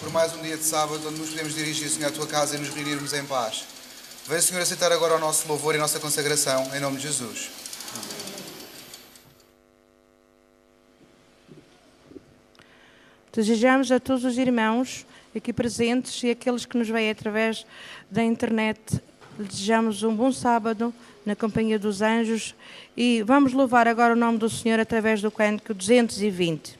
por mais um dia de sábado, onde nos podemos dirigir, Senhor, à tua casa e nos reunirmos em paz. Vem, Senhor, aceitar agora o nosso louvor e a nossa consagração, em nome de Jesus. Desejamos a todos os irmãos aqui presentes e aqueles que nos veem através da internet, desejamos um bom sábado na companhia dos anjos e vamos louvar agora o nome do Senhor através do cântico 220.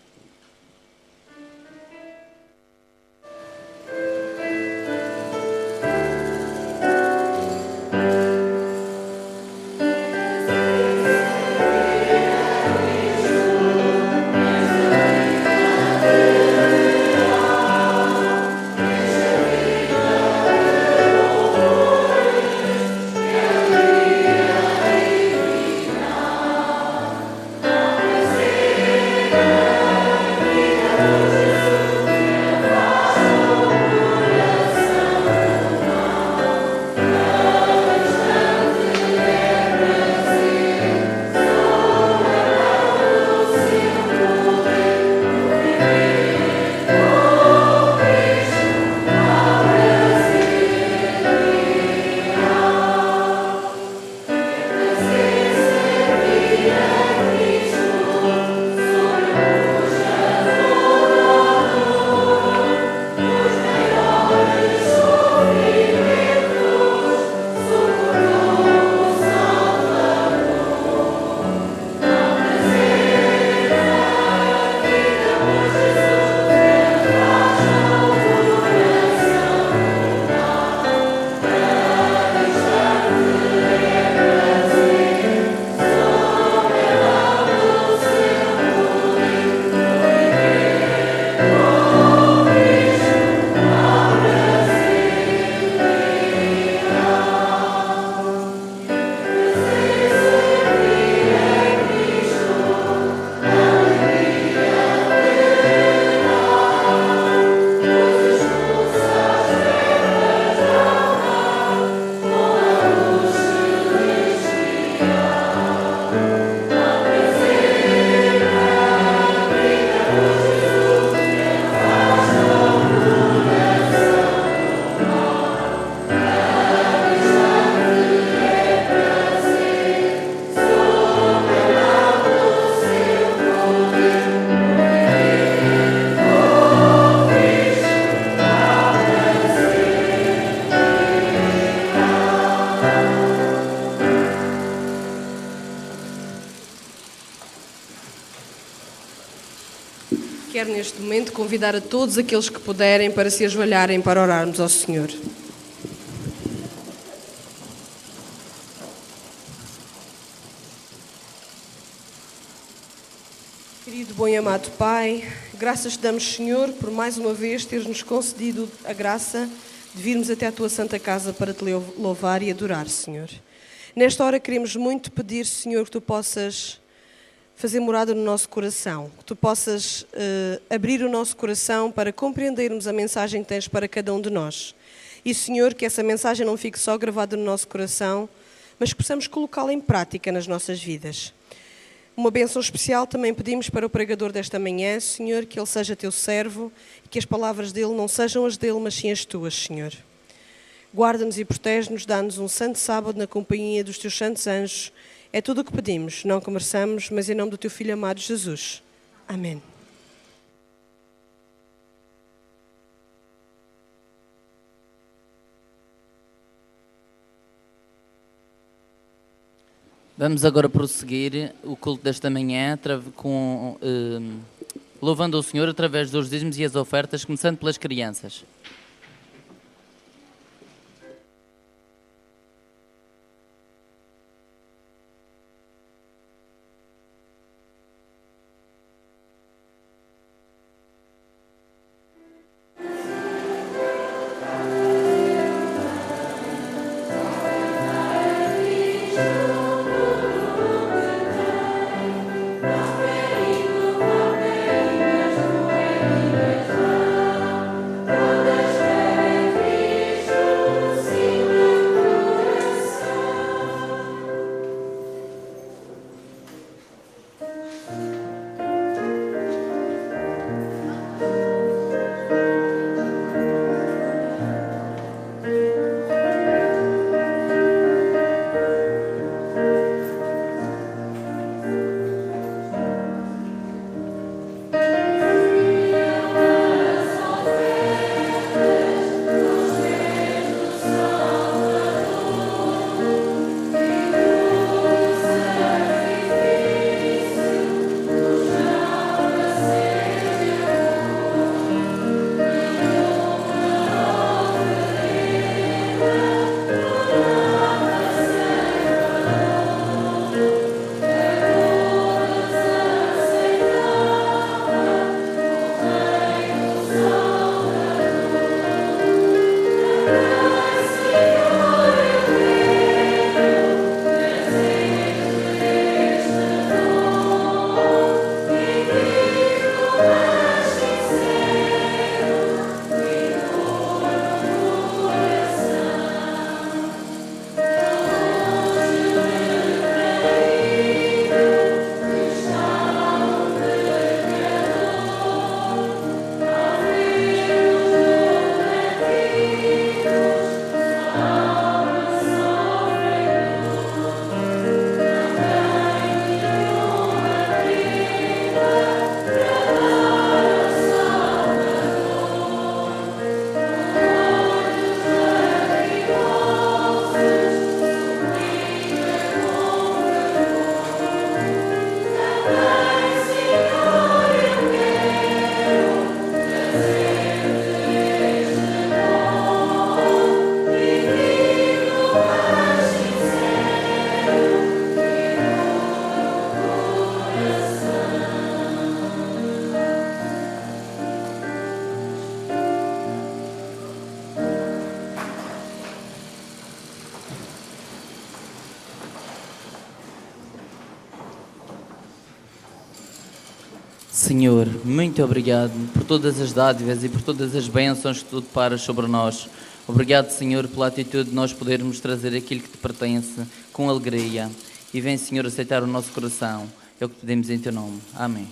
Quero neste momento convidar a todos aqueles que puderem para se ajoelharem para orarmos ao Senhor. Querido, bom e amado Pai, graças te damos, Senhor, por mais uma vez teres-nos concedido a graça de virmos até à tua santa casa para te louvar e adorar, Senhor. Nesta hora queremos muito pedir, Senhor, que tu possas fazer morada no nosso coração, que tu possas abrir o nosso coração para compreendermos a mensagem que tens para cada um de nós. E, Senhor, que essa mensagem não fique só gravada no nosso coração, mas que possamos colocá-la em prática nas nossas vidas. Uma bênção especial também pedimos para o pregador desta manhã, Senhor, que ele seja teu servo e que as palavras dele não sejam as dele, mas sim as tuas, Senhor. Guarda-nos e protege-nos, dá-nos um santo sábado na companhia dos teus santos anjos. É tudo o que pedimos, não que mereçamos, mas em nome do teu Filho amado Jesus. Amém. Vamos agora prosseguir o culto desta manhã louvando o Senhor através dos dízimos e as ofertas, começando pelas crianças. Todas Senhor, muito obrigado por todas as dádivas e por todas as bênçãos que tu deparas sobre nós. Obrigado, Senhor, pela atitude de nós podermos trazer aquilo que te pertence com alegria. E vem, Senhor, aceitar o nosso coração. É o que pedimos em teu nome. Amém.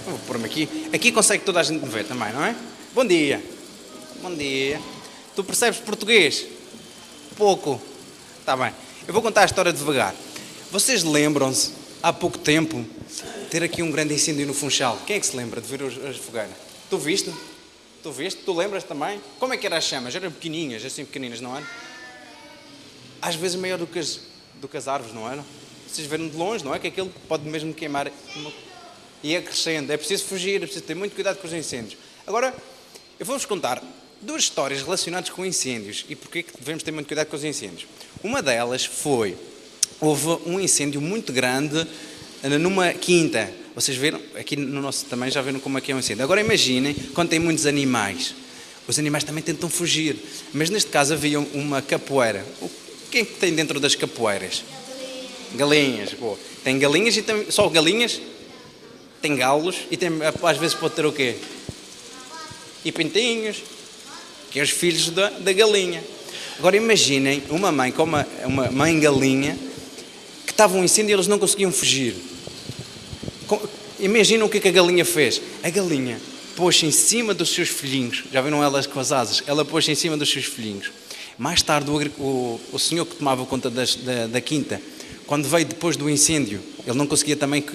Vou pôr-me aqui. Aqui consegue toda a gente me ver também, não é? Bom dia. Bom dia. Tu percebes português? Pouco. Está bem. Eu vou contar a história devagar. Vocês lembram-se, há pouco tempo, ter aqui um grande incêndio no Funchal? Quem é que se lembra de ver as fogueiras? Tu viste? Tu viste? Tu lembras também? Como é que eram as chamas? Eram pequenininhas, assim pequeninas, não eram? Às vezes maior do que as árvores, não eram? Vocês viram de longe, não é? Que aquilo pode mesmo queimar. E é crescendo. É preciso fugir, é preciso ter muito cuidado com os incêndios. Agora, eu vou-vos contar duas histórias relacionadas com incêndios e porque é que devemos ter muito cuidado com os incêndios. Uma delas foi, houve um incêndio muito grande numa quinta. Vocês viram? Aqui no nosso também já viram como é que é um incêndio. Agora imaginem quando tem muitos animais. Os animais também tentam fugir. Mas neste caso havia uma capoeira. Quem é que tem dentro das capoeiras? Galinhas. Boa. Tem galinhas e tem só galinhas? Tem galos e tem, às vezes pode ter o quê? E pintinhos, que é os filhos da galinha. Agora imaginem uma mãe com uma mãe galinha que estava um incêndio e eles não conseguiam fugir. Imaginem o que a galinha fez. A galinha pôs-se em cima dos seus filhinhos. Já viram elas com as asas? Ela pôs-se em cima dos seus filhinhos. Mais tarde o senhor que tomava conta da quinta, quando veio depois do incêndio, ele não conseguia também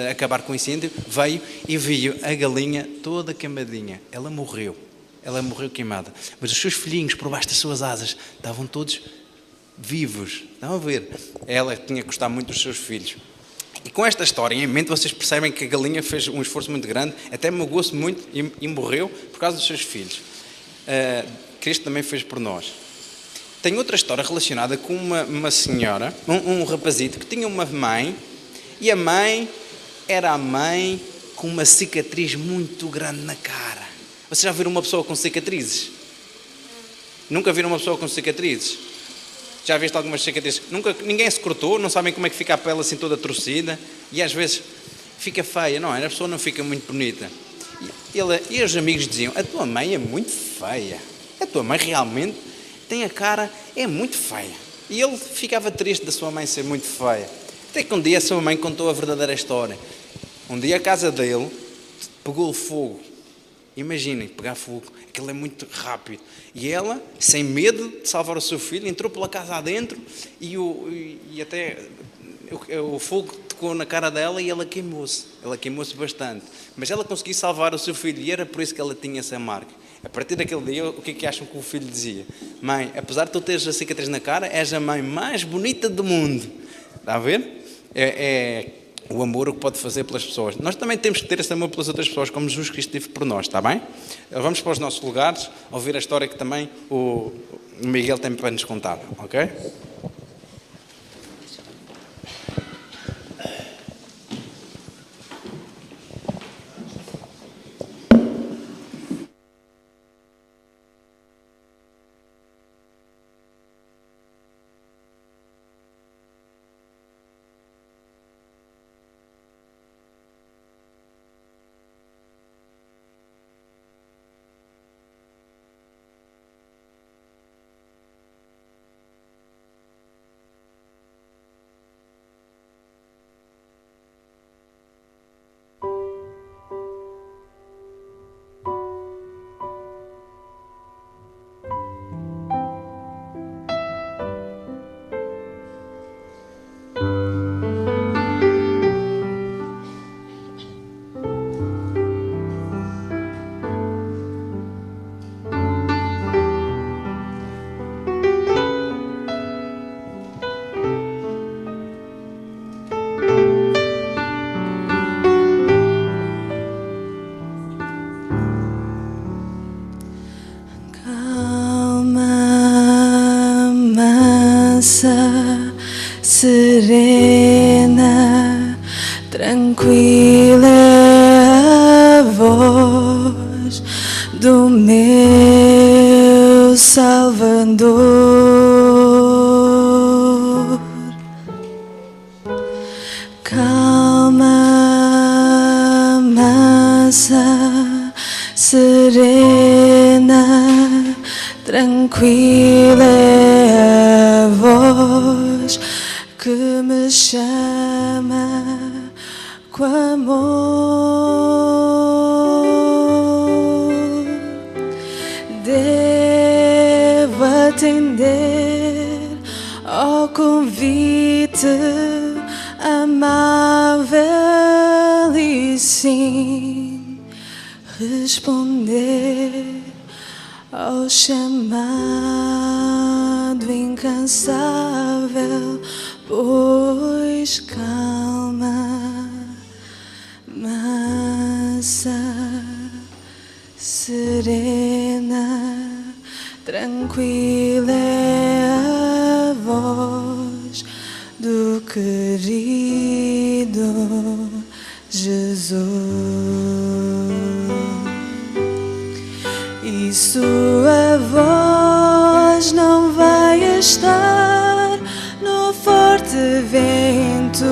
acabar com o incêndio, veio e viu a galinha toda queimadinha. Ela morreu queimada. Mas os seus filhinhos, por baixo das suas asas, estavam todos vivos. Estão a ver? Ela tinha que gostar muito dos seus filhos. E com esta história em mente, vocês percebem que a galinha fez um esforço muito grande, até magoou-se muito e morreu por causa dos seus filhos. Cristo também fez por nós. Tem outra história relacionada com uma senhora, um rapazito que tinha uma mãe, e a mãe era a mãe com uma cicatriz muito grande na cara. Vocês já viram uma pessoa com cicatrizes? Nunca viram uma pessoa com cicatrizes? Já viste algumas cicatrizes? Ninguém se cortou, não sabem como é que fica a pele assim toda torcida e às vezes fica feia, não é? A pessoa não fica muito bonita. E os amigos diziam, a tua mãe é muito feia. A tua mãe realmente tem a cara, é muito feia. E ele ficava triste da sua mãe ser muito feia. Até que um dia a sua mãe contou a verdadeira história. Um dia a casa dele pegou fogo. Imaginem, pegar fogo. Aquilo é muito rápido. E ela, sem medo de salvar o seu filho, entrou pela casa adentro e até o fogo tocou na cara dela e ela queimou-se. Ela queimou-se bastante. Mas ela conseguiu salvar o seu filho e era por isso que ela tinha essa marca. A partir daquele dia, o que é que acham que o filho dizia? Mãe, apesar de tu teres a cicatriz na cara, és a mãe mais bonita do mundo. Está a ver? É o amor o que pode fazer pelas pessoas. Nós também temos que ter esse amor pelas outras pessoas, como Jesus Cristo teve por nós, está bem? Vamos para os nossos lugares, ouvir a história que também o Miguel tem para nos contar, ok? serena, tranquila é a voz do meu Salvador. Calma, mansa, serena, tranquila é a voz que me chama com amor. Devo atender ao convite amável e sim responder ao chamado incansável, pois calma, mansa, serena, tranquila é a voz do querido Jesus. E sua voz não vai estar no forte vento,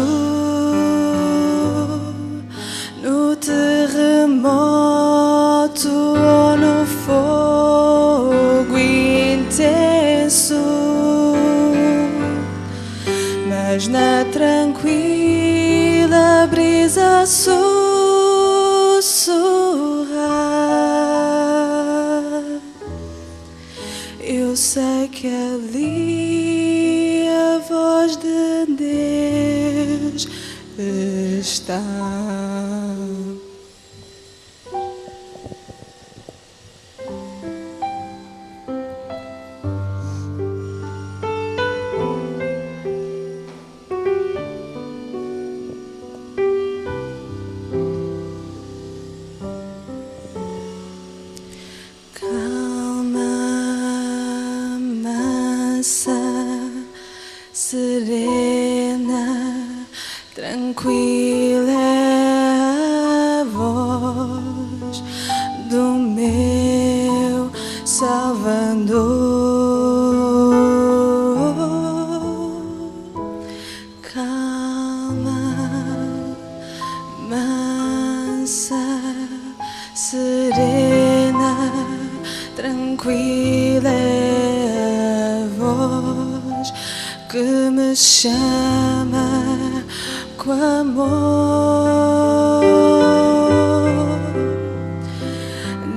no terremoto ou no fogo intenso, mas na tranquila brisa sussurrar. Eu sei que ali a voz de Deus está. Calma, mansa, serena, tranquila é a voz do meu Salvador. Calma, mansa, serena, tranquila é a voz que me chama com amor.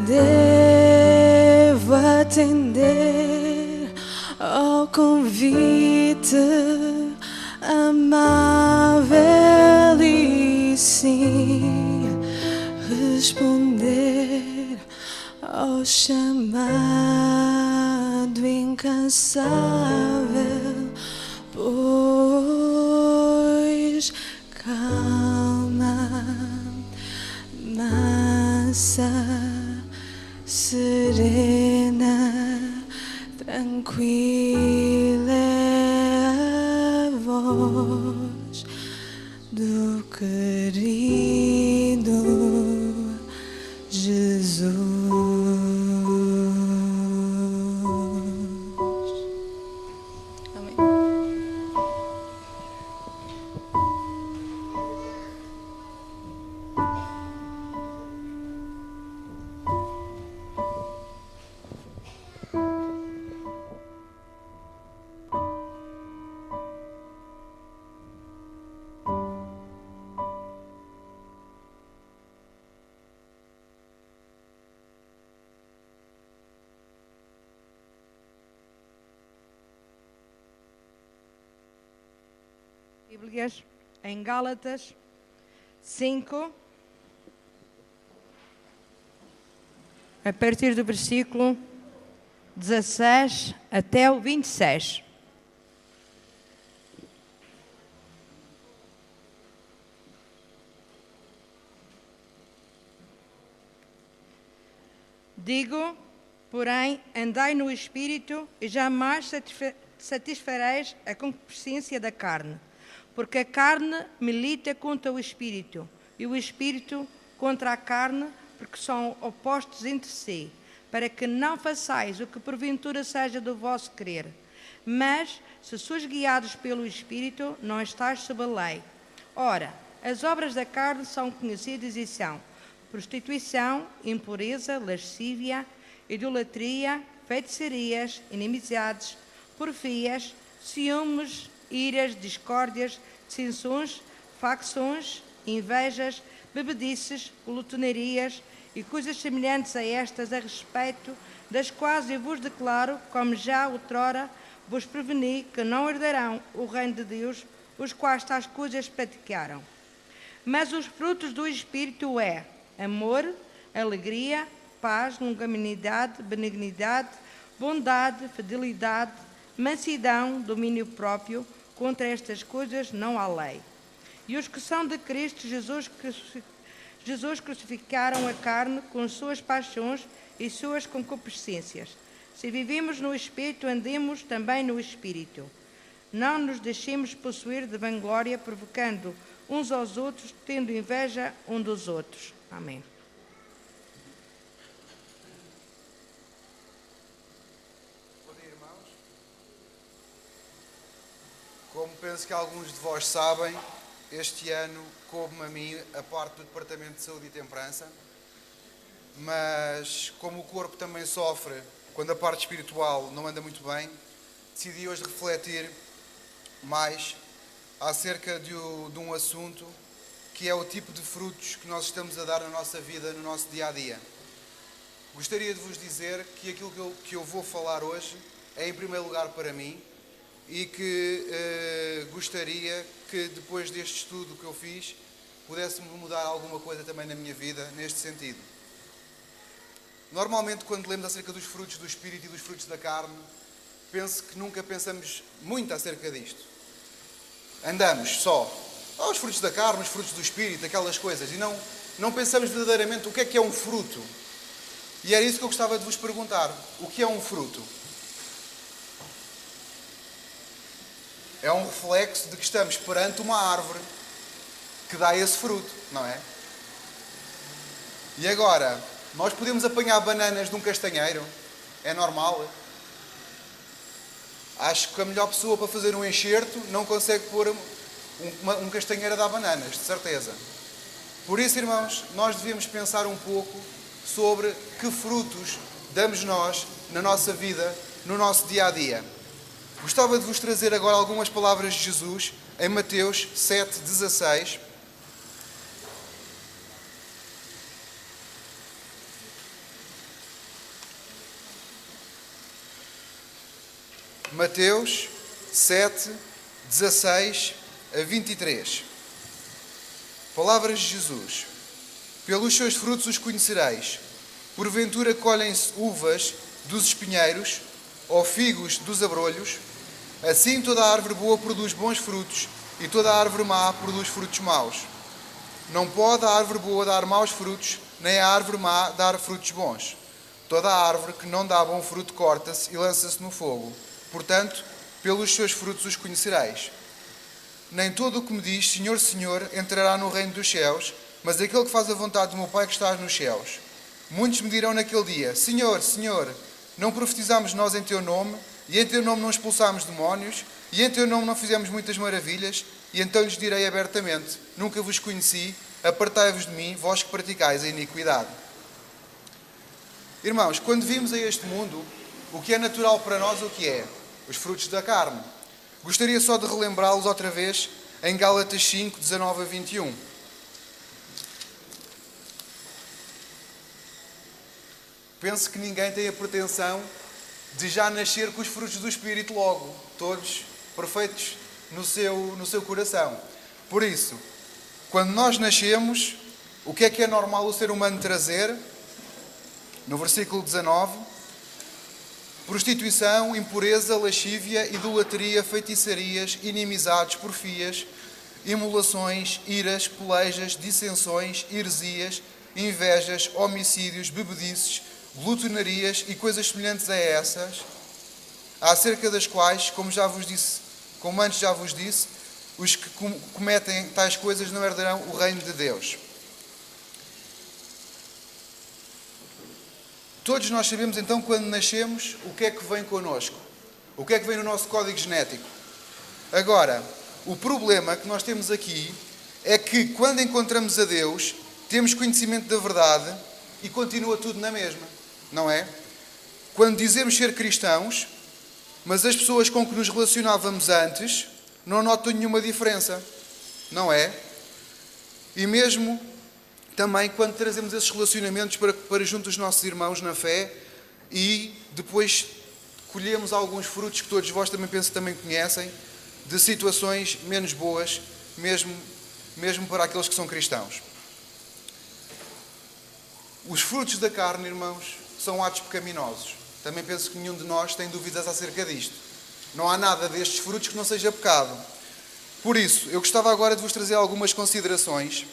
Devo atender ao convite amável e sim responder ao chamado incansável, pois calma, mansa, serena, tranquila é a voz do querido Jesus. Amém. Bíblias em Gálatas 5, a partir do versículo 16 até o 26. Digo, porém, andai no Espírito e jamais satisfareis a concupiscência da carne. Porque a carne milita contra o espírito, e o espírito contra a carne, porque são opostos entre si, para que não façais o que porventura seja do vosso querer. Mas, se sois guiados pelo espírito, não estáis sob a lei. Ora, as obras da carne são conhecidas e são prostituição, impureza, lascívia, idolatria, feitiçarias, inimizades, porfias, ciúmes, iras, discórdias, dissensões, facções, invejas, bebedices, glutonarias e coisas semelhantes a estas, a respeito das quais eu vos declaro, como já outrora vos preveni, que não herdarão o reino de Deus os quais tais coisas praticaram. Mas os frutos do Espírito é amor, alegria, paz, longanimidade, benignidade, bondade, fidelidade, mansidão, domínio próprio. Contra estas coisas não há lei. E os que são de Cristo Jesus crucificaram a carne com suas paixões e suas concupiscências. Se vivemos no Espírito, andemos também no Espírito. Não nos deixemos possuir de vanglória, provocando uns aos outros, tendo inveja um dos outros. Amém. Bom dia, irmãos. Como penso que alguns de vós sabem, este ano coube-me a mim a parte do Departamento de Saúde e Temperança, mas como o corpo também sofre quando a parte espiritual não anda muito bem, decidi hoje refletir mais acerca de um assunto que é o tipo de frutos que nós estamos a dar na nossa vida, no nosso dia-a-dia. Gostaria de vos dizer que aquilo que eu vou falar hoje é em primeiro lugar para mim e que gostaria que depois deste estudo que eu fiz pudéssemos mudar alguma coisa também na minha vida neste sentido. Normalmente quando lemos acerca dos frutos do Espírito e dos frutos da carne, penso que nunca pensamos muito acerca disto. Andamos só os frutos da carne, os frutos do Espírito, aquelas coisas, e não pensamos verdadeiramente o que é um fruto. E era isso que eu gostava de vos perguntar. O que é um fruto? É um reflexo de que estamos perante uma árvore que dá esse fruto, não é? E agora, nós podemos apanhar bananas de um castanheiro? É normal? Acho que a melhor pessoa para fazer um enxerto não consegue pôr um castanheiro a dar bananas, de certeza. Por isso, irmãos, nós devíamos pensar um pouco sobre que frutos damos nós na nossa vida, no nosso dia-a-dia. Gostava de vos trazer agora algumas palavras de Jesus em Mateus 7,16. Mateus 7, 16 a 23. Palavras de Jesus. Pelos seus frutos os conhecereis. Porventura colhem-se uvas dos espinheiros ou figos dos abrolhos? Assim toda a árvore boa produz bons frutos e toda a árvore má produz frutos maus. Não pode a árvore boa dar maus frutos, nem a árvore má dar frutos bons. Toda a árvore que não dá bom fruto corta-se e lança-se no fogo. Portanto, pelos seus frutos os conhecereis. Nem todo o que me diz, Senhor, Senhor, entrará no reino dos céus, mas aquele que faz a vontade do meu Pai que está nos céus. Muitos me dirão naquele dia, Senhor, Senhor, não profetizámos nós em Teu nome, e em Teu nome não expulsámos demónios, e em Teu nome não fizemos muitas maravilhas? E então lhes direi abertamente, nunca vos conheci, apartai-vos de mim, vós que praticais a iniquidade. Irmãos, quando vimos a este mundo, o que é natural para nós, o que é? Os frutos da carne. Gostaria só de relembrá-los outra vez em Gálatas 5, 19 a 21. Penso que ninguém tem a pretensão de já nascer com os frutos do Espírito logo, todos perfeitos no seu coração. Por isso, quando nós nascemos, o que é normal o ser humano trazer? No versículo 19, prostituição, impureza, lascívia, idolatria, feitiçarias, inimizades, porfias, emulações, iras, pelejas, dissensões, heresias, invejas, homicídios, bebedices, glutonarias e coisas semelhantes a essas, acerca das quais, como antes já vos disse, os que cometem tais coisas não herdarão o reino de Deus. Todos nós sabemos então, quando nascemos, o que é que vem connosco, o que é que vem no nosso código genético. Agora, o problema que nós temos aqui é que quando encontramos a Deus, temos conhecimento da verdade e continua tudo na mesma, não é? Quando dizemos ser cristãos, mas as pessoas com que nos relacionávamos antes não notam nenhuma diferença, não é? E mesmo também quando trazemos esses relacionamentos para junto dos nossos irmãos na fé e depois colhemos alguns frutos que todos vós também penso que também conhecem, de situações menos boas, mesmo para aqueles que são cristãos. Os frutos da carne, irmãos, são atos pecaminosos. Também penso que nenhum de nós tem dúvidas acerca disto. Não há nada destes frutos que não seja pecado. Por isso, eu gostava agora de vos trazer algumas considerações.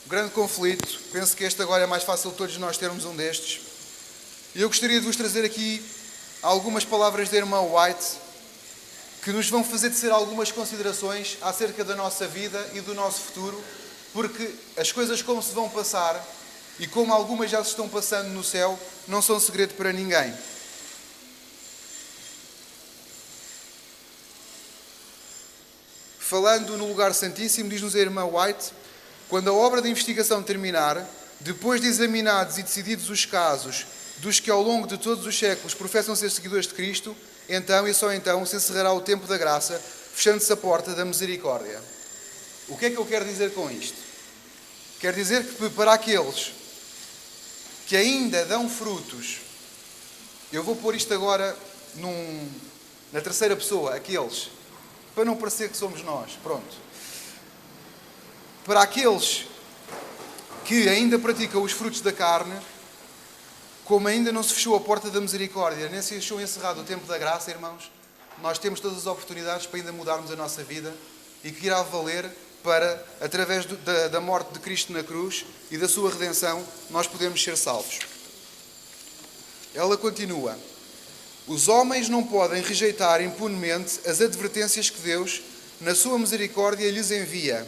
O grande conflito, penso que este agora é mais fácil de todos nós termos um destes. E eu gostaria de vos trazer aqui algumas palavras da irmã White que nos vão fazer tecer algumas considerações acerca da nossa vida e do nosso futuro, porque as coisas como se vão passar e como algumas já se estão passando no céu não são segredo para ninguém. Falando no lugar santíssimo, diz-nos a irmã White: quando a obra de investigação terminar, depois de examinados e decididos os casos dos que ao longo de todos os séculos professam ser seguidores de Cristo, então e só então se encerrará o tempo da graça, fechando-se a porta da misericórdia. O que é que eu quero dizer com isto? Quero dizer que para aqueles que ainda dão frutos, eu vou pôr isto agora na terceira pessoa, aqueles, para não parecer que somos nós, pronto. Para aqueles que ainda praticam os frutos da carne, como ainda não se fechou a porta da misericórdia, nem se deixou encerrado o tempo da graça, irmãos, nós temos todas as oportunidades para ainda mudarmos a nossa vida e que irá valer para, através da morte de Cristo na cruz e da sua redenção, nós podemos ser salvos. Ela continua: os homens não podem rejeitar impunemente as advertências que Deus, na sua misericórdia, lhes envia.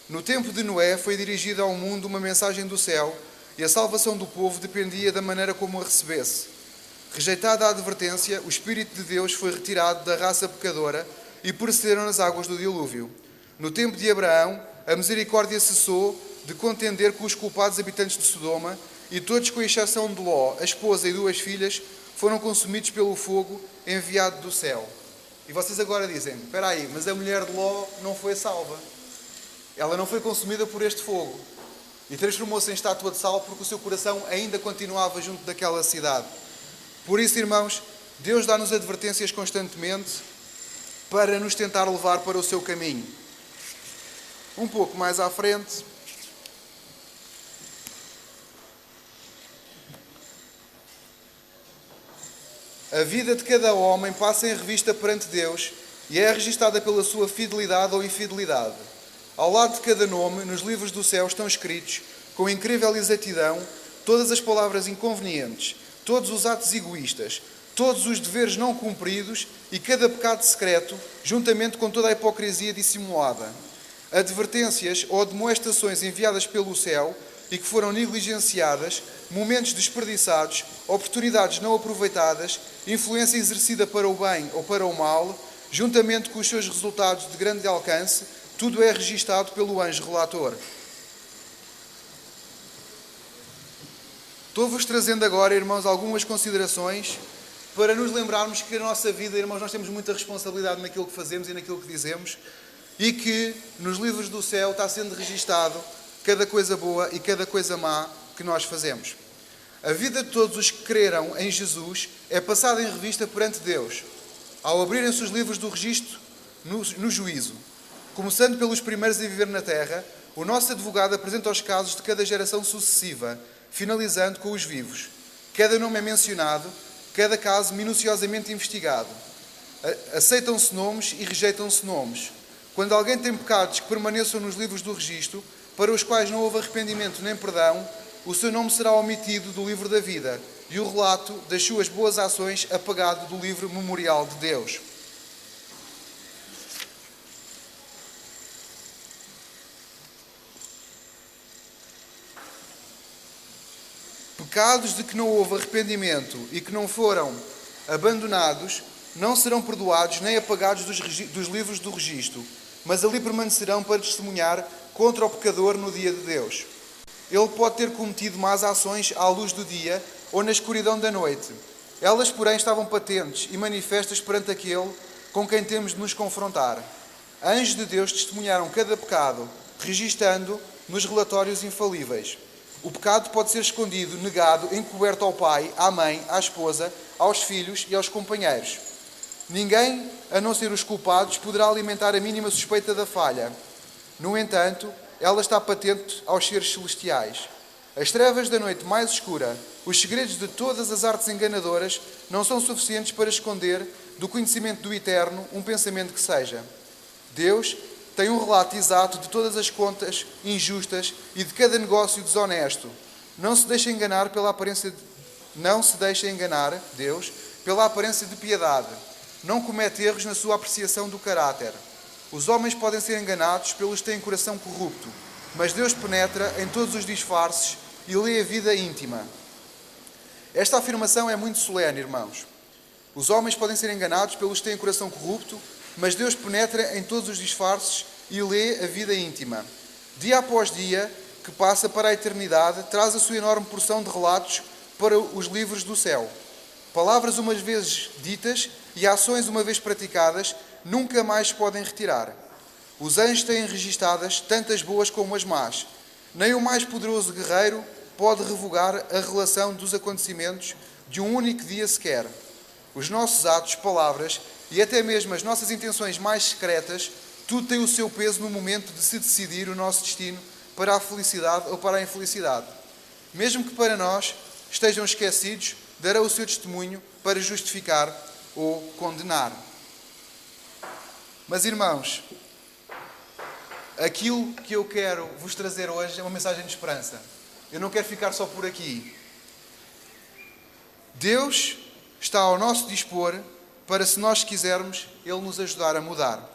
No tempo de Noé foi dirigida ao mundo uma mensagem do céu e a salvação do povo dependia da maneira como a recebesse. Rejeitada a advertência, o Espírito de Deus foi retirado da raça pecadora e pereceram nas águas do dilúvio. No tempo de Abraão, a misericórdia cessou de contender com os culpados habitantes de Sodoma e todos, com exceção de Ló, a esposa e 2 filhas, foram consumidos pelo fogo enviado do céu. E vocês agora dizem: espera aí, mas a mulher de Ló não foi salva. Ela não foi consumida por este fogo e transformou-se em estátua de sal porque o seu coração ainda continuava junto daquela cidade. Por isso, irmãos, Deus dá-nos advertências constantemente para nos tentar levar para o seu caminho. Um pouco mais à frente, a vida de cada homem passa em revista perante Deus e é registada pela sua fidelidade ou infidelidade. Ao lado de cada nome, nos livros do céu estão escritos, com incrível exatidão, todas as palavras inconvenientes, todos os atos egoístas, todos os deveres não cumpridos e cada pecado secreto, juntamente com toda a hipocrisia dissimulada. Advertências ou admoestações enviadas pelo céu e que foram negligenciadas, momentos desperdiçados, oportunidades não aproveitadas, influência exercida para o bem ou para o mal, juntamente com os seus resultados de grande alcance, tudo é registado pelo anjo relator. Estou-vos trazendo agora, irmãos, algumas considerações para nos lembrarmos que a nossa vida, irmãos, nós temos muita responsabilidade naquilo que fazemos e naquilo que dizemos e que nos livros do céu está sendo registado cada coisa boa e cada coisa má que nós fazemos. A vida de todos os que creram em Jesus é passada em revista perante Deus, ao abrirem-se os livros do registro no juízo. Começando pelos primeiros a viver na terra, o nosso advogado apresenta os casos de cada geração sucessiva, finalizando com os vivos. Cada nome é mencionado, cada caso minuciosamente investigado. Aceitam-se nomes e rejeitam-se nomes. Quando alguém tem pecados que permaneçam nos livros do registro, para os quais não houve arrependimento nem perdão, o seu nome será omitido do livro da vida e o relato das suas boas ações apagado do livro memorial de Deus. pecados de que não houve arrependimento e que não foram abandonados não serão perdoados nem apagados dos livros do registro, mas ali permanecerão para testemunhar contra o pecador no dia de Deus. Ele pode ter cometido más ações à luz do dia ou na escuridão da noite. Elas, porém, estavam patentes e manifestas perante aquele com quem temos de nos confrontar. Anjos de Deus testemunharam cada pecado, registando nos relatórios infalíveis. O pecado pode ser escondido, negado, encoberto ao pai, à mãe, à esposa, aos filhos e aos companheiros. Ninguém, a não ser os culpados, poderá alimentar a mínima suspeita da falha. No entanto, ela está patente aos seres celestiais. As trevas da noite mais escura, os segredos de todas as artes enganadoras, não são suficientes para esconder do conhecimento do Eterno um pensamento que seja. Deus tem um relato exato de todas as contas injustas e de cada negócio desonesto. Não se deixe enganar, Deus, pela aparência de piedade. Não comete erros na sua apreciação do caráter. Os homens podem ser enganados pelos que têm coração corrupto, mas Deus penetra em todos os disfarces e lê a vida íntima. Esta afirmação é muito solene, irmãos. Os homens podem ser enganados pelos que têm coração corrupto, mas Deus penetra em todos os disfarces e lê a vida íntima. Dia após dia, que passa para a eternidade, traz a sua enorme porção de relatos para os livros do céu. Palavras uma vez ditas e ações uma vez praticadas nunca mais se podem retirar. Os anjos têm registadas tantas boas como as más. Nem o mais poderoso guerreiro pode revogar a relação dos acontecimentos de um único dia sequer. Os nossos atos, palavras e até mesmo as nossas intenções mais secretas, tudo tem o seu peso no momento de se decidir o nosso destino para a felicidade ou para a infelicidade. Mesmo que para nós estejam esquecidos, dará o seu testemunho para justificar ou condenar. Mas, irmãos, aquilo que eu quero vos trazer hoje é uma mensagem de esperança. Eu não quero ficar só por aqui. Deus está ao nosso dispor para, se nós quisermos, Ele nos ajudar a mudar.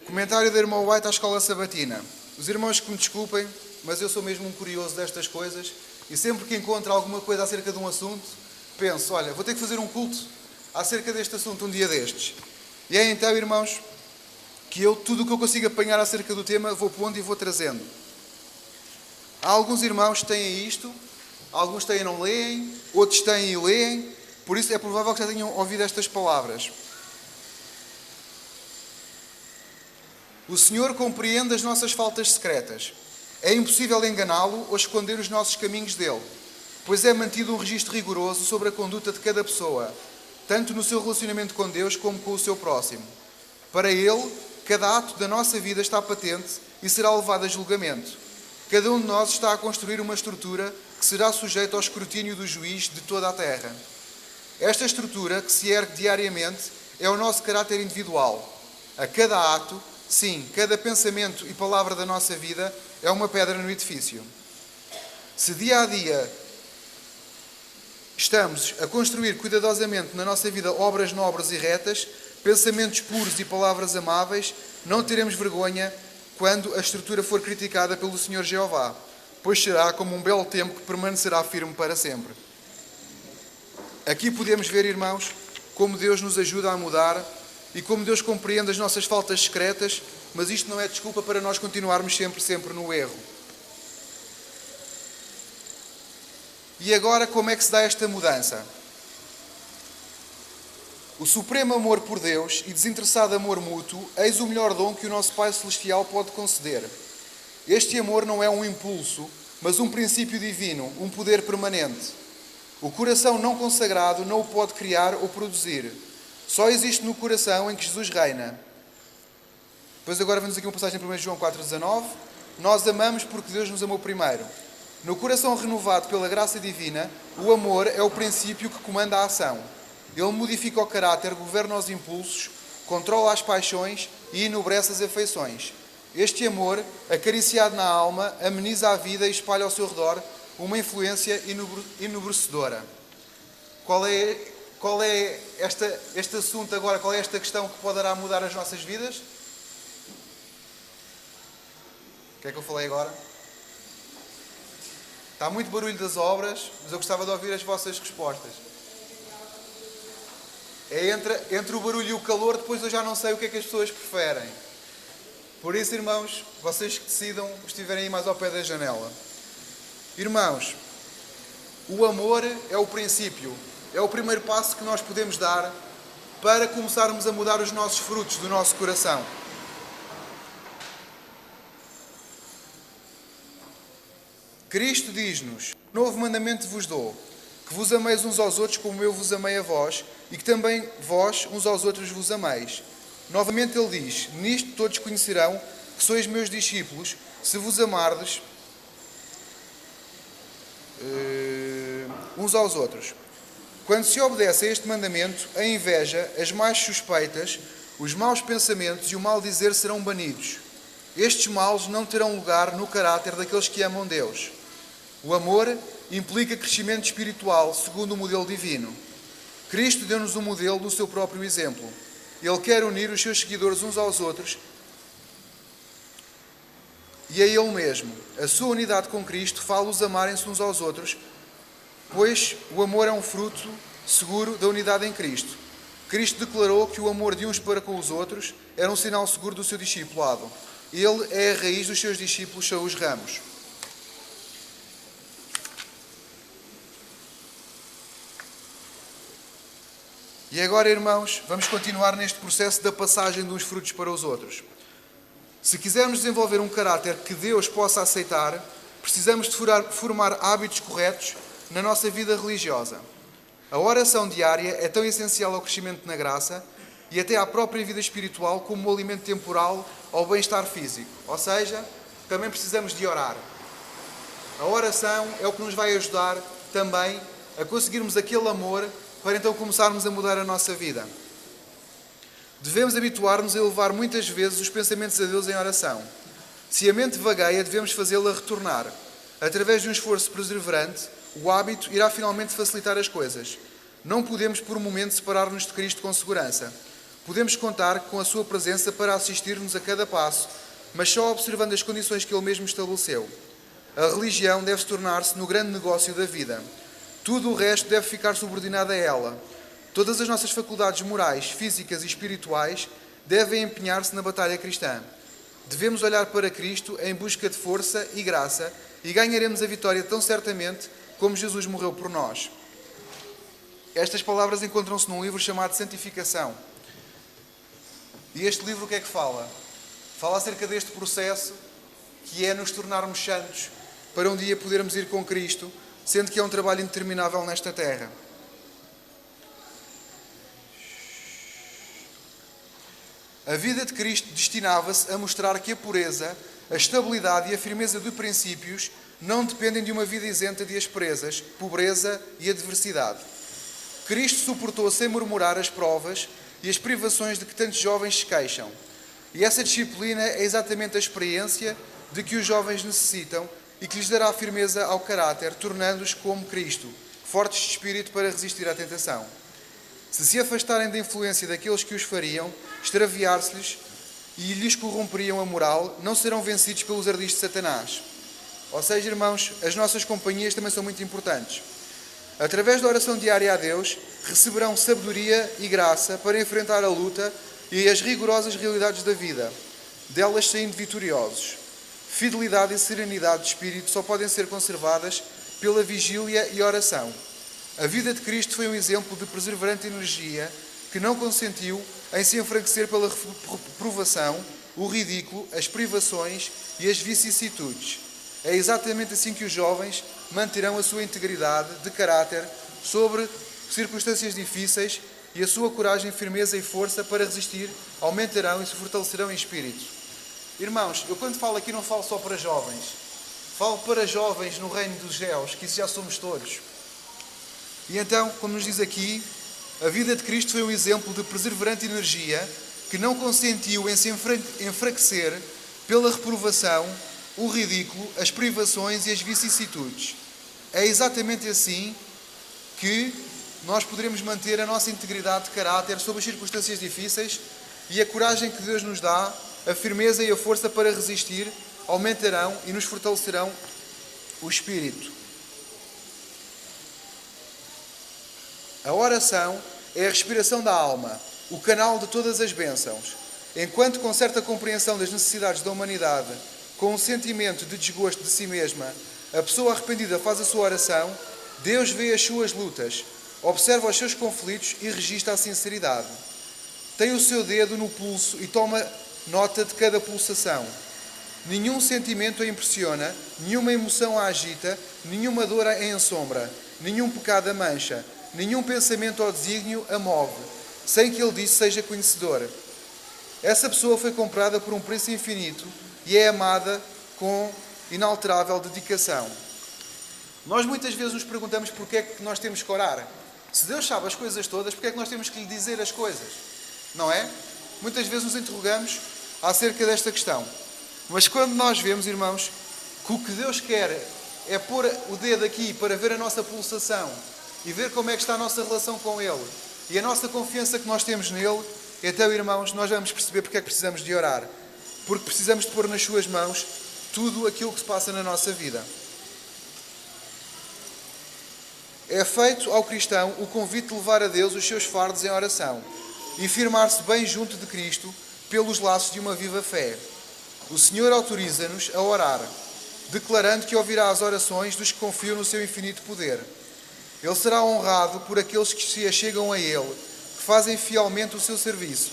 Comentário da irmã White à Escola Sabatina. Os irmãos que me desculpem, mas eu sou mesmo um curioso destas coisas e sempre que encontro alguma coisa acerca de um assunto, penso, olha, vou ter que fazer um culto acerca deste assunto um dia destes. E é então, irmãos, que eu, tudo o que eu consigo apanhar acerca do tema, vou pondo e vou trazendo. Há alguns irmãos que têm isto, alguns têm e não leem, outros têm e leem, por isso é provável que já tenham ouvido estas palavras. O Senhor compreende as nossas faltas secretas. É impossível enganá-lo ou esconder os nossos caminhos dele, pois é mantido um registro rigoroso sobre a conduta de cada pessoa, tanto no seu relacionamento com Deus como com o seu próximo. Para ele, cada ato da nossa vida está patente e será levado a julgamento. Cada um de nós está a construir uma estrutura que será sujeita ao escrutínio do juiz de toda a terra. Esta estrutura, que se ergue diariamente, é o nosso caráter individual. A cada ato, sim, cada pensamento e palavra da nossa vida é uma pedra no edifício. Se dia a dia estamos a construir cuidadosamente na nossa vida obras nobres e retas, pensamentos puros e palavras amáveis, não teremos vergonha quando a estrutura for criticada pelo Senhor Jeová, pois será como um belo templo que permanecerá firme para sempre. Aqui podemos ver, irmãos, como Deus nos ajuda a mudar e como Deus compreende as nossas faltas secretas, mas isto não é desculpa para nós continuarmos sempre no erro. E agora, como é que se dá esta mudança? O supremo amor por Deus e desinteressado amor mútuo, eis o melhor dom que o nosso Pai Celestial pode conceder. Este amor não é um impulso, mas um princípio divino, um poder permanente. O coração não consagrado não o pode criar ou produzir. Só existe no coração em que Jesus reina. Depois agora vemos aqui uma passagem em 1 João 4,19. Nós amamos porque Deus nos amou primeiro. No coração renovado pela graça divina, o amor é o princípio que comanda a ação. Ele modifica o caráter, governa os impulsos, controla as paixões e enobrece as afeições. Este amor, acariciado na alma, ameniza a vida e espalha ao seu redor uma influência enobrecedora. Qual é este assunto agora? Qual é esta questão que poderá mudar as nossas vidas? O que é que eu falei agora? Está muito barulho das obras, mas eu gostava de ouvir as vossas respostas. É entre o barulho e o calor, depois eu já não sei o que é que as pessoas preferem. Por isso, irmãos, vocês que decidam, estiverem aí mais ao pé da janela. Irmãos, o amor é o princípio, é o primeiro passo que nós podemos dar para começarmos a mudar os nossos frutos do nosso coração. Cristo diz-nos: novo mandamento vos dou, que vos ameis uns aos outros como eu vos amei a vós, e que também vós uns aos outros vos ameis. Novamente ele diz: nisto todos conhecerão que sois meus discípulos, se vos amardes uns aos outros. Quando se obedece a este mandamento, a inveja, as más suspeitas, os maus pensamentos e o mal dizer serão banidos. Estes males não terão lugar no caráter daqueles que amam Deus. O amor implica crescimento espiritual segundo o modelo divino. Cristo deu-nos um modelo do seu próprio exemplo. Ele quer unir os seus seguidores uns aos outros e a Ele mesmo. A sua unidade com Cristo fala-os amarem-se uns aos outros, pois o amor é um fruto seguro da unidade em Cristo. Cristo declarou que o amor de uns para com os outros era um sinal seguro do seu discipulado. Ele é a raiz dos seus discípulos, são os ramos. E agora, irmãos, vamos continuar neste processo da passagem de uns frutos para os outros. Se quisermos desenvolver um caráter que Deus possa aceitar, precisamos de formar hábitos corretos na nossa vida religiosa. A oração diária é tão essencial ao crescimento na graça e até à própria vida espiritual como um alimento temporal ao bem-estar físico. Ou seja, também precisamos de orar. A oração é o que nos vai ajudar também a conseguirmos aquele amor para então começarmos a mudar a nossa vida. Devemos habituar-nos a elevar muitas vezes os pensamentos a Deus em oração. Se a mente vagueia, devemos fazê-la retornar. Através de um esforço perseverante, o hábito irá finalmente facilitar as coisas. Não podemos por um momento separar-nos de Cristo com segurança. Podemos contar com a sua presença para assistir-nos a cada passo, mas só observando as condições que Ele mesmo estabeleceu. A religião deve tornar-se no grande negócio da vida. Tudo o resto deve ficar subordinado a ela. Todas as nossas faculdades morais, físicas e espirituais devem empenhar-se na batalha cristã. Devemos olhar para Cristo em busca de força e graça e ganharemos a vitória tão certamente como Jesus morreu por nós. Estas palavras encontram-se num livro chamado Santificação. E este livro o que é que fala? Fala acerca deste processo que é nos tornarmos santos para um dia podermos ir com Cristo, sendo que é um trabalho interminável nesta terra. A vida de Cristo destinava-se a mostrar que a pureza, a estabilidade e a firmeza de princípios não dependem de uma vida isenta de asperezas, pobreza e adversidade. Cristo suportou sem murmurar as provas e as privações de que tantos jovens se queixam. E essa disciplina é exatamente a experiência de que os jovens necessitam e que lhes dará firmeza ao caráter, tornando-os como Cristo, fortes de espírito para resistir à tentação. Se afastarem da influência daqueles que os fariam extraviar-se-lhes e lhes corromperiam a moral, não serão vencidos pelos ardis de Satanás. Ou seja, irmãos, as nossas companhias também são muito importantes. Através da oração diária a Deus, receberão sabedoria e graça para enfrentar a luta e as rigorosas realidades da vida, delas saindo vitoriosos. Fidelidade e serenidade de espírito só podem ser conservadas pela vigília e oração. A vida de Cristo foi um exemplo de perseverante energia que não consentiu em se enfraquecer pela reprovação, o ridículo, as privações e as vicissitudes. É exatamente assim que os jovens manterão a sua integridade de caráter sobre circunstâncias difíceis e a sua coragem, firmeza e força para resistir aumentarão e se fortalecerão em espírito. Irmãos, eu quando falo aqui não falo só para jovens. Falo para jovens no reino dos céus, que isso já somos todos. E então, como nos diz aqui, a vida de Cristo foi um exemplo de perseverante energia que não consentiu em se enfraquecer pela reprovação, o ridículo, as privações e as vicissitudes. É exatamente assim que nós poderemos manter a nossa integridade de caráter sob as circunstâncias difíceis e a coragem que Deus nos dá, a firmeza e a força para resistir aumentarão e nos fortalecerão o espírito. A oração é a respiração da alma, o canal de todas as bênçãos. Enquanto com certa compreensão das necessidades da humanidade, com um sentimento de desgosto de si mesma, a pessoa arrependida faz a sua oração, Deus vê as suas lutas, observa os seus conflitos e registra a sinceridade. Tem o seu dedo no pulso e toma nota de cada pulsação. Nenhum sentimento a impressiona, nenhuma emoção a agita, nenhuma dor a ensombra, nenhum pecado a mancha, nenhum pensamento ou desígnio a move, sem que ele disso seja conhecedor. Essa pessoa foi comprada por um preço infinito e é amada com inalterável dedicação. Nós muitas vezes nos perguntamos porque é que nós temos que orar. Se Deus sabe as coisas todas, porque é que nós temos que lhe dizer as coisas? Não é? Muitas vezes nos interrogamos acerca desta questão. Mas quando nós vemos, irmãos, que o que Deus quer é pôr o dedo aqui para ver a nossa pulsação e ver como é que está a nossa relação com Ele e a nossa confiança que nós temos nele, então, irmãos, nós vamos perceber porque é que precisamos de orar. Porque precisamos de pôr nas suas mãos tudo aquilo que se passa na nossa vida. É feito ao cristão o convite de levar a Deus os seus fardos em oração e firmar-se bem junto de Cristo pelos laços de uma viva fé. O Senhor autoriza-nos a orar, declarando que ouvirá as orações dos que confiam no seu infinito poder. Ele será honrado por aqueles que se achegam a Ele, que fazem fielmente o seu serviço.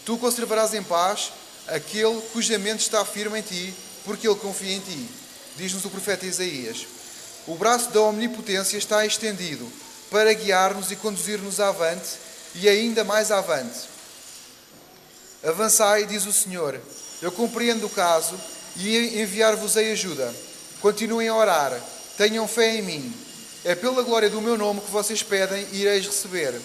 Tu conservarás em paz aquele cuja mente está firme em ti, porque ele confia em ti, diz-nos o profeta Isaías. O braço da omnipotência está estendido para guiar-nos e conduzir-nos avante e ainda mais avante. Avançai, diz o Senhor, eu compreendo o caso e enviar-vos-ei ajuda. Continuem a orar, tenham fé em mim. É pela glória do meu nome que vocês pedem e ireis receber.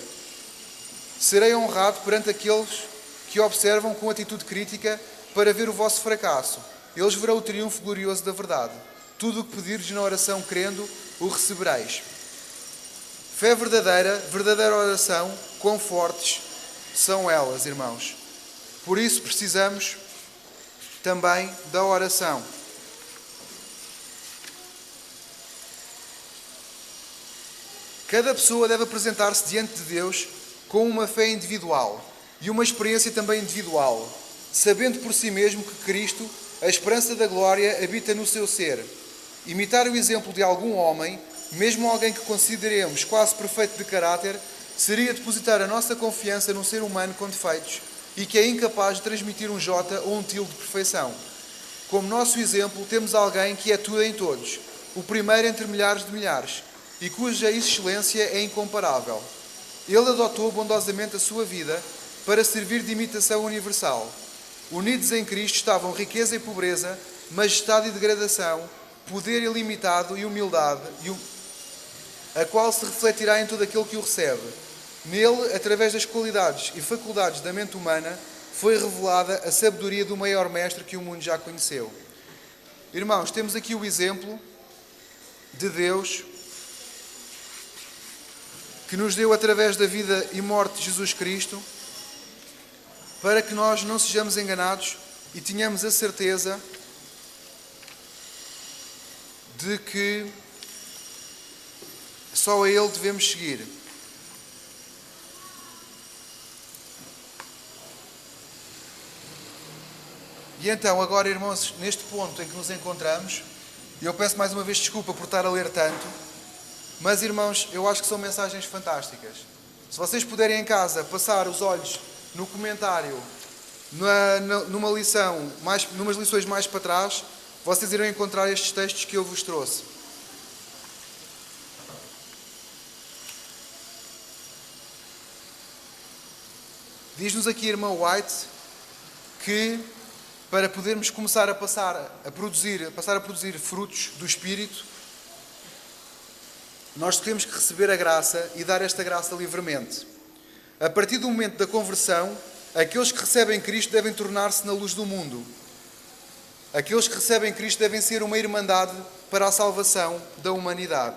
Serei honrado perante aqueles que observam com atitude crítica para ver o vosso fracasso. Eles verão o triunfo glorioso da verdade. Tudo o que pedirdes na oração, crendo, o recebereis. Fé verdadeira, verdadeira oração, quão fortes são elas, irmãos. Por isso precisamos também da oração. Cada pessoa deve apresentar-se diante de Deus com uma fé individual e uma experiência também individual, sabendo por si mesmo que Cristo, a esperança da glória, habita no seu ser. Imitar o exemplo de algum homem, mesmo alguém que consideremos quase perfeito de caráter, seria depositar a nossa confiança num ser humano com defeitos e que é incapaz de transmitir um J ou um tilde de perfeição. Como nosso exemplo, temos alguém que é tudo em todos, o primeiro entre milhares de milhares, e cuja excelência é incomparável. Ele adotou bondosamente a sua vida para servir de imitação universal. Unidos em Cristo estavam riqueza e pobreza, majestade e degradação, poder ilimitado e humildade, a qual se refletirá em todo aquele que o recebe. Nele, através das qualidades e faculdades da mente humana, foi revelada a sabedoria do maior mestre que o mundo já conheceu. Irmãos, temos aqui o exemplo de Deus que nos deu através da vida e morte de Jesus Cristo, para que nós não sejamos enganados e tenhamos a certeza de que só a Ele devemos seguir. E então, agora, irmãos, neste ponto em que nos encontramos, eu peço mais uma vez desculpa por estar a ler tanto, mas, irmãos, eu acho que são mensagens fantásticas. Se vocês puderem em casa passar os olhos no comentário, numas lições mais para trás, vocês irão encontrar estes textos que eu vos trouxe. Diz-nos aqui, irmão White, que para podermos começar a passar a produzir frutos do Espírito, nós temos que receber a graça e dar esta graça livremente. A partir do momento da conversão, aqueles que recebem Cristo devem tornar-se na luz do mundo. Aqueles que recebem Cristo devem ser uma irmandade para a salvação da humanidade.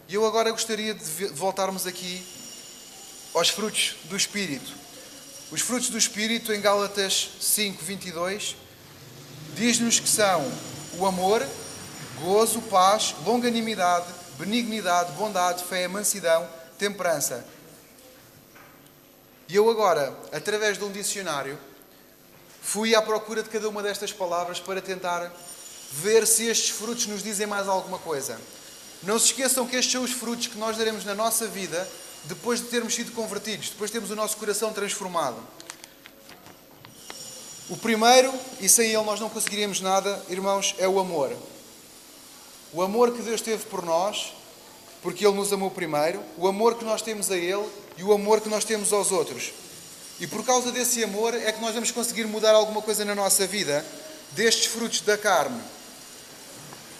E eu agora gostaria de voltarmos aqui aos frutos do Espírito. Os frutos do Espírito, em Gálatas 5, 22, diz-nos que são o amor, gozo, paz, longanimidade, benignidade, bondade, fé, mansidão, temperança. E eu agora, através de um dicionário, fui à procura de cada uma destas palavras para tentar ver se estes frutos nos dizem mais alguma coisa. Não se esqueçam que estes são os frutos que nós daremos na nossa vida depois de termos sido convertidos, depois de termos o nosso coração transformado. O primeiro, e sem ele nós não conseguiríamos nada, irmãos, é o amor. O amor que Deus teve por nós, porque Ele nos amou primeiro, o amor que nós temos a Ele e o amor que nós temos aos outros. E por causa desse amor é que nós vamos conseguir mudar alguma coisa na nossa vida, destes frutos da carne.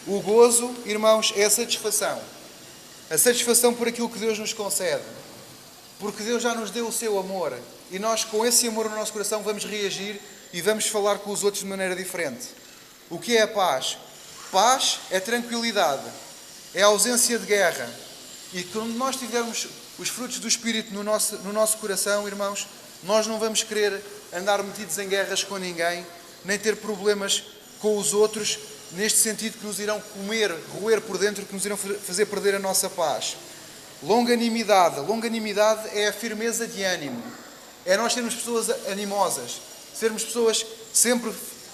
O gozo, irmãos, é a satisfação. A satisfação por aquilo que Deus nos concede. Porque Deus já nos deu o seu amor. E nós, com esse amor no nosso coração, vamos reagir e vamos falar com os outros de maneira diferente. O que é a paz? Paz é tranquilidade. É a ausência de guerra. E quando nós tivermos os frutos do Espírito no nosso coração, irmãos, nós não vamos querer andar metidos em guerras com ninguém, nem ter problemas com os outros, neste sentido que nos irão roer por dentro, que nos irão fazer perder a nossa paz. Longanimidade. Longanimidade é a firmeza de ânimo. É nós sermos pessoas animosas, sermos pessoas sempre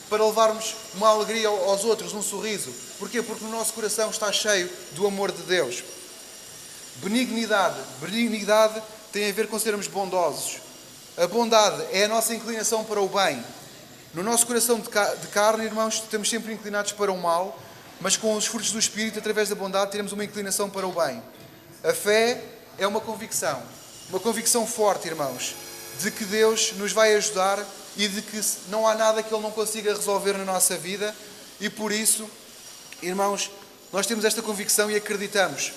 para levarmos uma alegria aos outros, um sorriso. Porquê? Porque o nosso coração está cheio do amor de Deus. Benignidade. Benignidade tem a ver com sermos bondosos. A bondade é a nossa inclinação para o bem. No nosso coração de carne, irmãos, estamos sempre inclinados para o mal, mas com os frutos do Espírito, através da bondade, teremos uma inclinação para o bem. A fé é uma convicção forte, irmãos, de que Deus nos vai ajudar e de que não há nada que Ele não consiga resolver na nossa vida e por isso, irmãos, nós temos esta convicção e acreditamos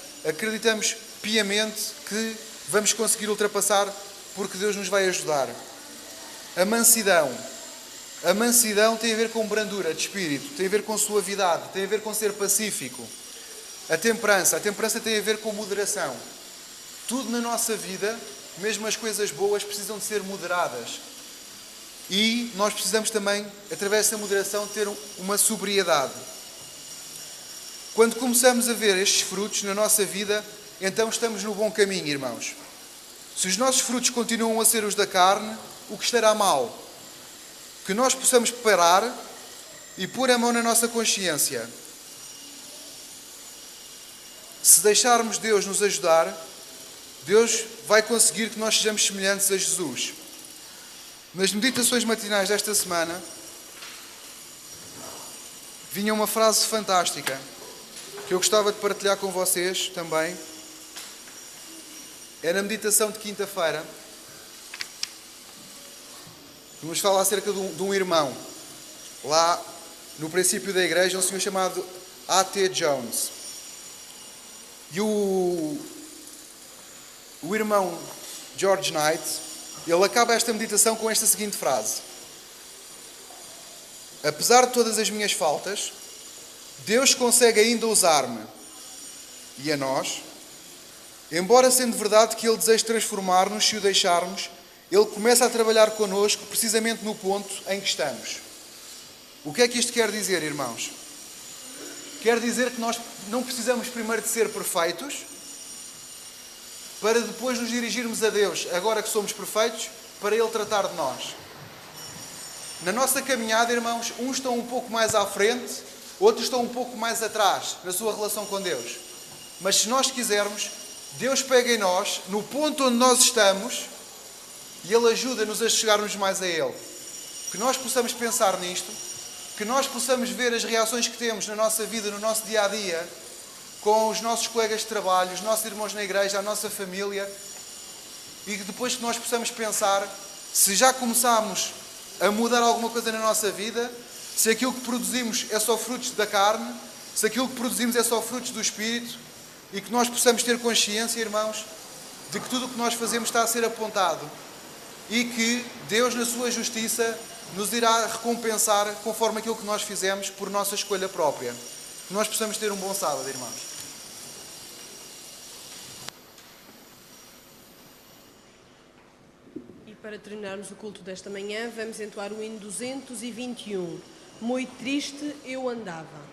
piamente que vamos conseguir ultrapassar porque Deus nos vai ajudar. A mansidão tem a ver com brandura de espírito, tem a ver com suavidade, tem a ver com ser pacífico. A temperança tem a ver com moderação. Tudo na nossa vida, mesmo as coisas boas, precisam de ser moderadas. E nós precisamos também, através dessa moderação, ter uma sobriedade. Quando começamos a ver estes frutos na nossa vida, então estamos no bom caminho, irmãos. Se os nossos frutos continuam a ser os da carne, o que estará mal? Que nós possamos parar e pôr a mão na nossa consciência. Se deixarmos Deus nos ajudar, Deus vai conseguir que nós sejamos semelhantes a Jesus. Nas meditações matinais desta semana, vinha uma frase fantástica que eu gostava de partilhar com vocês também. É na meditação de quinta-feira. Vamos falar acerca de um irmão. Lá, no princípio da igreja, um senhor chamado A.T. Jones. E o irmão George Knight, ele acaba esta meditação com esta seguinte frase: apesar de todas as minhas faltas, Deus consegue ainda usar-me e a nós, embora sendo verdade que Ele deseja transformar-nos se o deixarmos, Ele começa a trabalhar connosco precisamente no ponto em que estamos. O que é que isto quer dizer, irmãos? Quer dizer que nós não precisamos primeiro de ser perfeitos para depois nos dirigirmos a Deus, agora que somos perfeitos, para Ele tratar de nós. Na nossa caminhada, irmãos, uns estão um pouco mais à frente, outros estão um pouco mais atrás na sua relação com Deus. Mas se nós quisermos, Deus pega em nós, no ponto onde nós estamos, e Ele ajuda-nos a chegarmos mais a Ele. Que nós possamos pensar nisto, que nós possamos ver as reações que temos na nossa vida, no nosso dia-a-dia, com os nossos colegas de trabalho, os nossos irmãos na igreja, a nossa família, e que depois que nós possamos pensar se já começámos a mudar alguma coisa na nossa vida, se aquilo que produzimos é só frutos da carne, se aquilo que produzimos é só frutos do Espírito, e que nós possamos ter consciência, irmãos, de que tudo o que nós fazemos está a ser apontado e que Deus, na sua justiça, nos irá recompensar conforme aquilo que nós fizemos por nossa escolha própria. Que nós possamos ter um bom sábado, irmãos. E para terminarmos o culto desta manhã, vamos entoar o hino 221. Muito triste eu andava.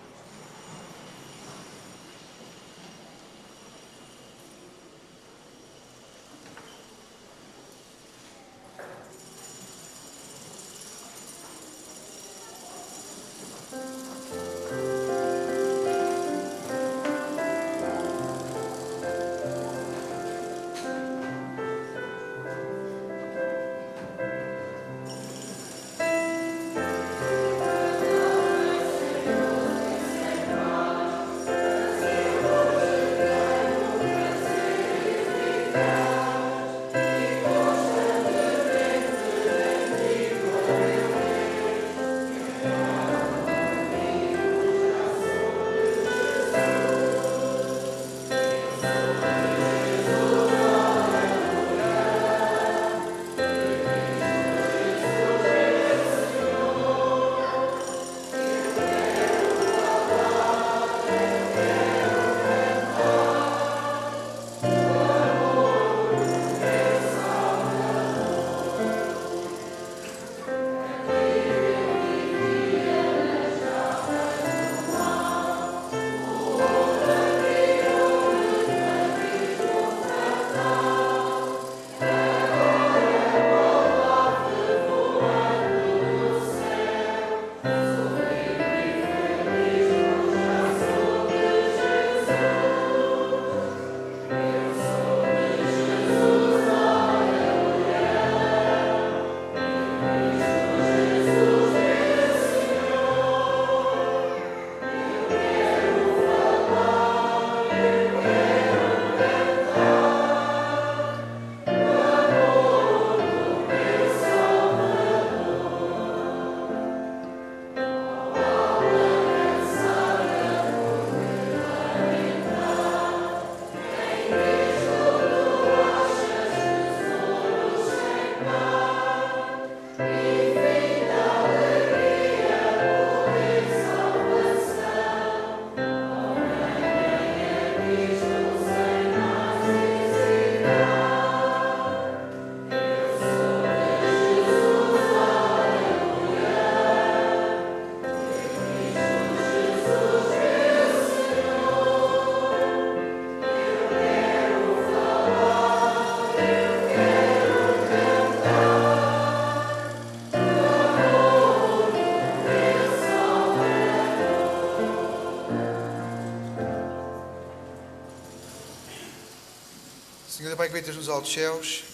Senhor Pai que habitas nos altos céus,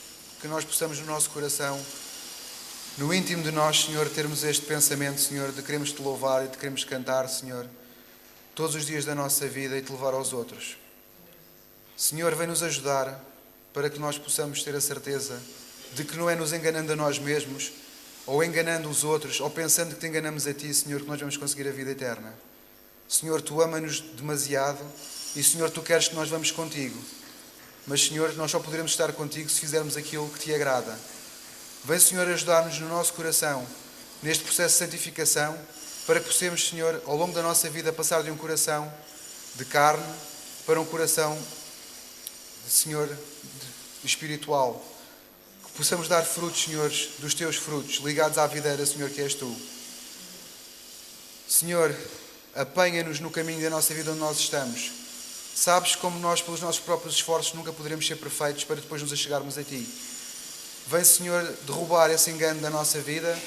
que nós possamos no nosso coração, no íntimo de nós, Senhor, termos este pensamento, Senhor, de queremos Te louvar e de queremos cantar, Senhor, todos os dias da nossa vida e Te levar aos outros. Senhor, vem nos ajudar para que nós possamos ter a certeza de que não é nos enganando a nós mesmos, ou enganando os outros, ou pensando que Te enganamos a Ti, Senhor, que nós vamos conseguir a vida eterna. Senhor, Tu ama-nos demasiado e, Senhor, Tu queres que nós vamos contigo. Mas, Senhor, nós só poderemos estar contigo se fizermos aquilo que Te agrada. Vem, Senhor, ajudar-nos no nosso coração, neste processo de santificação, para que possamos, Senhor, ao longo da nossa vida, passar de um coração de carne para um coração, Senhor, espiritual. Que possamos dar frutos, Senhor, dos Teus frutos, ligados à videira, Senhor, que és Tu. Senhor, apanha-nos no caminho da nossa vida onde nós estamos. Sabes como nós, pelos nossos próprios esforços, nunca poderemos ser perfeitos para depois nos achegarmos a Ti. Vem, Senhor, derrubar esse engano da nossa vida,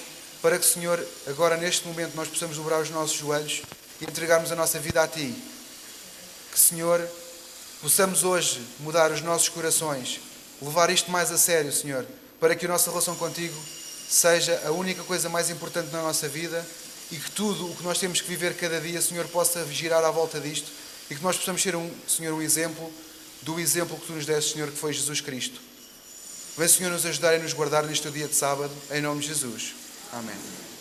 para que, Senhor, agora neste momento nós possamos dobrar os nossos joelhos e entregarmos a nossa vida a Ti. Que, Senhor, possamos hoje mudar os nossos corações, levar isto mais a sério, Senhor, para que a nossa relação contigo seja a única coisa mais importante na nossa vida e que tudo o que nós temos que viver cada dia, Senhor, possa girar à volta disto e que nós possamos ser, Senhor, um exemplo do exemplo que Tu nos deste, Senhor, que foi Jesus Cristo. Vem, Senhor, nos ajudar e nos guardar neste dia de sábado, em nome de Jesus. Amém.